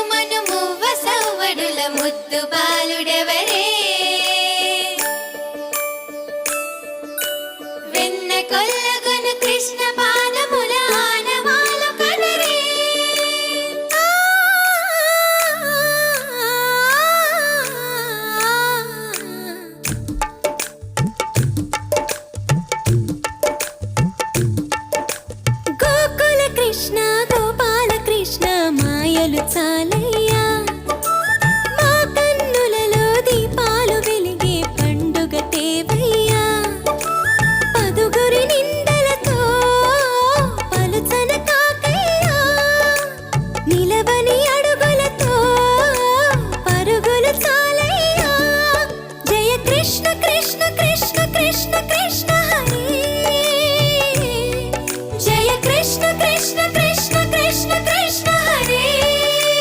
మనుమువ్వ సవ్వడుల ముద్దు బాలుడెవరే వెన్న కొల్లగొను కృష్ణ పాదముల ఆనవాలు కనరే గోకుల కృష్ణ గోపాల కృష్ణ మాయలు చాలే